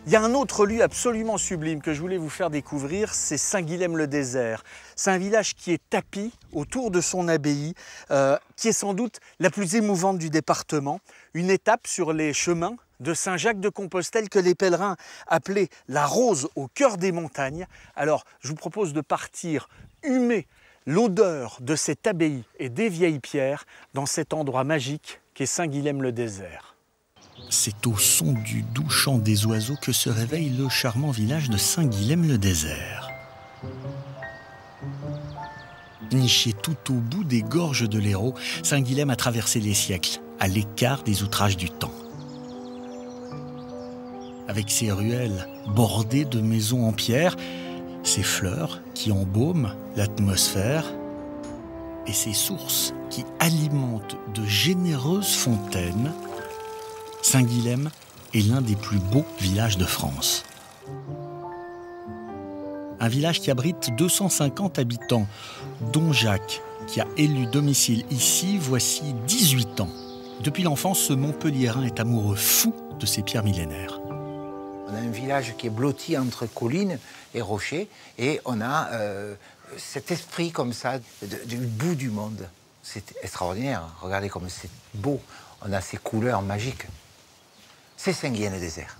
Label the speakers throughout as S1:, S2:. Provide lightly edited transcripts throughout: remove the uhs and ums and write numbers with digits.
S1: Il y a un autre lieu absolument sublime que je voulais vous faire découvrir, c'est Saint-Guilhem-le-Désert. C'est un village qui est tapi autour de son abbaye, qui est sans doute la plus émouvante du département. Une étape sur les chemins de Saint-Jacques-de-Compostelle que les pèlerins appelaient la rose au cœur des montagnes. Alors, je vous propose de partir humer l'odeur de cette abbaye et des vieilles pierres dans cet endroit magique qu'est Saint-Guilhem-le-Désert.
S2: C'est au son du doux chant des oiseaux que se réveille le charmant village de Saint-Guilhem-le-Désert. Niché tout au bout des gorges de l'Hérault, Saint-Guilhem a traversé les siècles, à l'écart des outrages du temps. Avec ses ruelles bordées de maisons en pierre, ses fleurs qui embaument l'atmosphère et ses sources qui alimentent de généreuses fontaines, Saint-Guilhem est l'un des plus beaux villages de France. Un village qui abrite 250 habitants, dont Jacques, qui a élu domicile ici voici 18 ans. Depuis l'enfance, ce Montpelliérain est amoureux fou de ces pierres millénaires.
S3: On a un village qui est blotti entre collines et rochers, et on a cet esprit comme ça du bout du monde. C'est extraordinaire, regardez comme c'est beau, on a ces couleurs magiques. C'est Saint-Guilhem-le-Désert.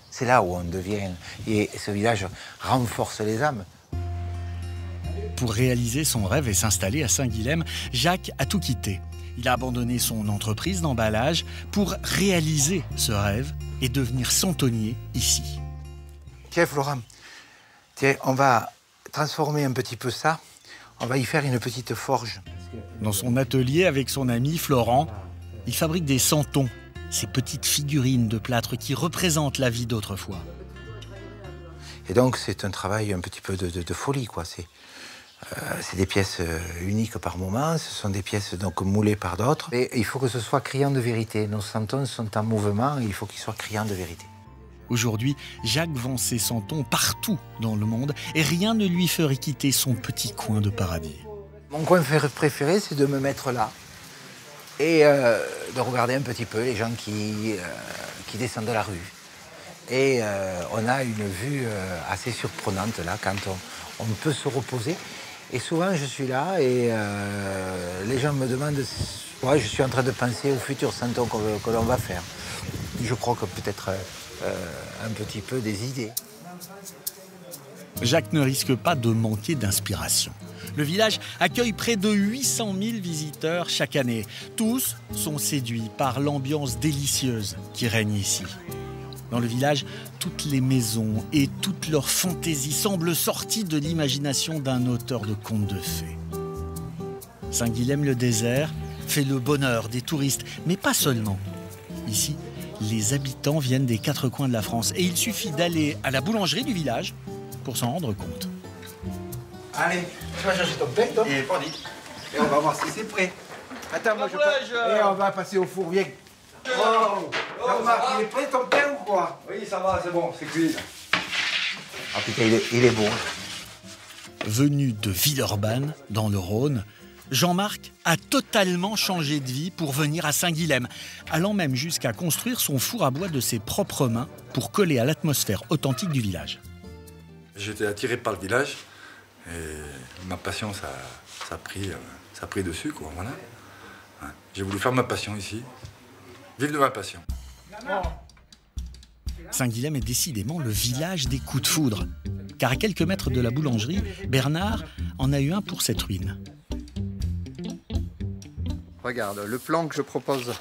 S3: C'est là où on devient, et ce village renforce les âmes.
S2: Pour réaliser son rêve et s'installer à Saint-Guilhem, Jacques a tout quitté. Il a abandonné son entreprise d'emballage pour réaliser ce rêve et devenir centonnier ici.
S3: Tiens, Florent, tiens, on va transformer un petit peu ça. On va y faire une petite forge.
S2: Dans son atelier avec son ami Florent, il fabrique des santons, ces petites figurines de plâtre qui représentent la vie d'autrefois.
S3: Et donc, c'est un travail un petit peu de folie, quoi. C'est des pièces uniques par moment, ce sont des pièces donc moulées par d'autres. Et il faut que ce soit criant de vérité. Nos santons sont en mouvement, il faut qu'ils soient criants de vérité.
S2: Aujourd'hui, Jacques vend ses santons partout dans le monde et rien ne lui ferait quitter son petit coin de paradis.
S3: Mon coin préféré, c'est de me mettre là et de regarder un petit peu les gens qui descendent de la rue. Et on a une vue assez surprenante là, quand on peut se reposer. Et souvent, je suis là et les gens me demandent... Ouais, je suis en train de penser au futur santon que l'on va faire. Je crois que peut-être un petit peu des idées.
S2: Jacques ne risque pas de manquer d'inspiration. Le village accueille près de 800 000 visiteurs chaque année. Tous sont séduits par l'ambiance délicieuse qui règne ici. Dans le village, toutes les maisons et toute leur fantaisie semblent sorties de l'imagination d'un auteur de contes de fées. Saint-Guilhem-le-Désert fait le bonheur des touristes, mais pas seulement. Ici, les habitants viennent des quatre coins de la France et il suffit d'aller à la boulangerie du village pour s'en rendre compte.
S3: Allez, tu vas chercher ton pain, toi.
S4: Il est pas dit.
S3: Et on va voir si c'est prêt. Attends, moi je passe. Et on va passer au four, viens. Oh, Jean-Marc, il est prêt ton pain ou quoi?
S4: Oui, ça va, c'est bon, c'est cuit.
S3: Ah putain, il est bon.
S2: Venu de Villeurbanne, dans le Rhône, Jean-Marc a totalement changé de vie pour venir à Saint-Guilhem, allant même jusqu'à construire son four à bois de ses propres mains pour coller à l'atmosphère authentique du village.
S4: J'étais attiré par le village et ma passion, ça a pris dessus, quoi, voilà. Ouais. J'ai voulu faire ma passion ici, vivre de ma passion.
S2: Saint-Guilhem est décidément le village des coups de foudre, car à quelques mètres de la boulangerie, Bernard en a eu un pour cette ruine.
S5: Regarde, le plan que je propose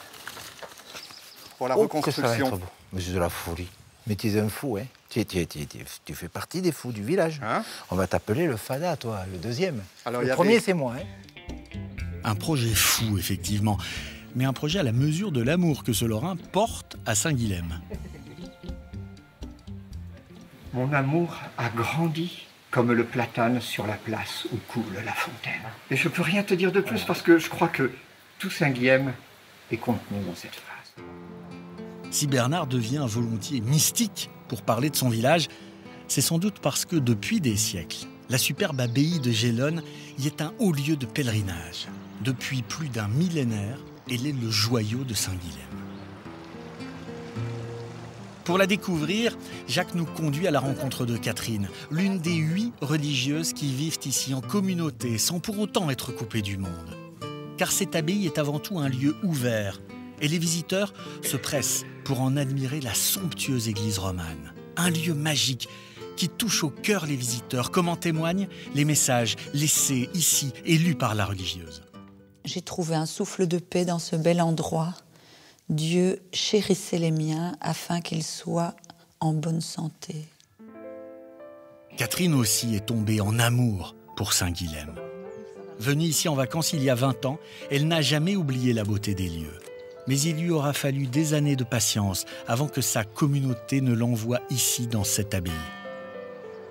S5: pour la
S3: Que ça va
S5: reconstruction.
S3: être beau. Mais c'est de la folie. Mais tu es un fou, hein. Tu fais partie des fous du village.
S5: Hein?
S3: On va t'appeler le Fada, toi, le deuxième.
S5: Alors,
S3: le
S5: il y
S3: premier,
S5: avait-
S3: c'est moi, hein.
S2: Un projet fou, effectivement, mais un projet à la mesure de l'amour que ce Lorrain porte à Saint-Guilhem.
S6: Mon amour a grandi comme le platane sur la place où coule la fontaine. Et je peux rien te dire de plus parce que je crois que tout Saint-Guilhem est contenu dans cette phrase.
S2: Si Bernard devient volontiers mystique pour parler de son village, c'est sans doute parce que depuis des siècles, la superbe abbaye de Gélone y est un haut lieu de pèlerinage. Depuis plus d'un millénaire, elle est le joyau de Saint-Guilhem. Pour la découvrir, Jacques nous conduit à la rencontre de Catherine, l'une des 8 religieuses qui vivent ici en communauté, sans pour autant être coupées du monde. Car cette abbaye est avant tout un lieu ouvert, et les visiteurs se pressent pour en admirer la somptueuse église romane. Un lieu magique qui touche au cœur les visiteurs, comme en témoignent les messages laissés ici et lus par la religieuse.
S7: J'ai trouvé un souffle de paix dans ce bel endroit. Dieu chérissait les miens afin qu'ils soient en bonne santé.
S2: Catherine aussi est tombée en amour pour Saint-Guilhem. Venue ici en vacances il y a 20 ans, elle n'a jamais oublié la beauté des lieux. Mais il lui aura fallu des années de patience avant que sa communauté ne l'envoie ici dans cette abbaye.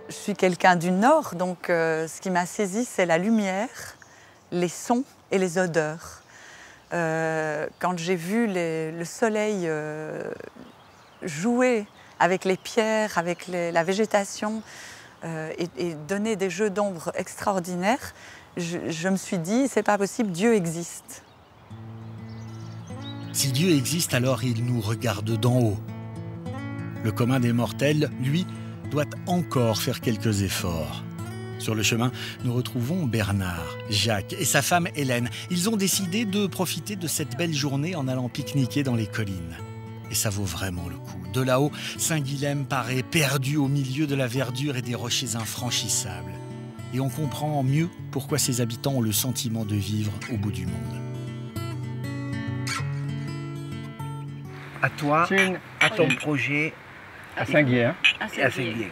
S7: Je suis quelqu'un du Nord, donc ce qui m'a saisi, c'est la lumière, les sons et les odeurs. Quand j'ai vu le soleil jouer avec les pierres, avec la végétation et donner des jeux d'ombre extraordinaires, je me suis dit, c'est pas possible, Dieu existe.
S2: Si Dieu existe, alors il nous regarde d'en haut. Le commun des mortels, lui, doit encore faire quelques efforts. Sur le chemin, nous retrouvons Bernard, Jacques et sa femme Hélène. Ils ont décidé de profiter de cette belle journée en allant pique-niquer dans les collines. Et ça vaut vraiment le coup. De là-haut, Saint-Guilhem paraît perdu au milieu de la verdure et des rochers infranchissables. Et on comprend mieux pourquoi ses habitants ont le sentiment de vivre au bout du monde.
S3: À toi, à ton projet,
S6: À Saint-Guilhem.
S3: à Saint-Guilhem.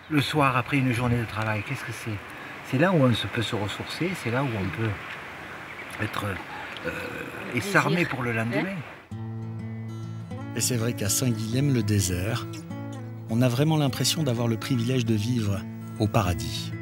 S3: Le soir, après une journée de travail, qu'est-ce que c'est? C'est là où on peut se ressourcer, c'est là où on peut être et s'armer pour le lendemain.
S2: Et c'est vrai qu'à Saint-Guilhem-le-Désert, on a vraiment l'impression d'avoir le privilège de vivre au paradis.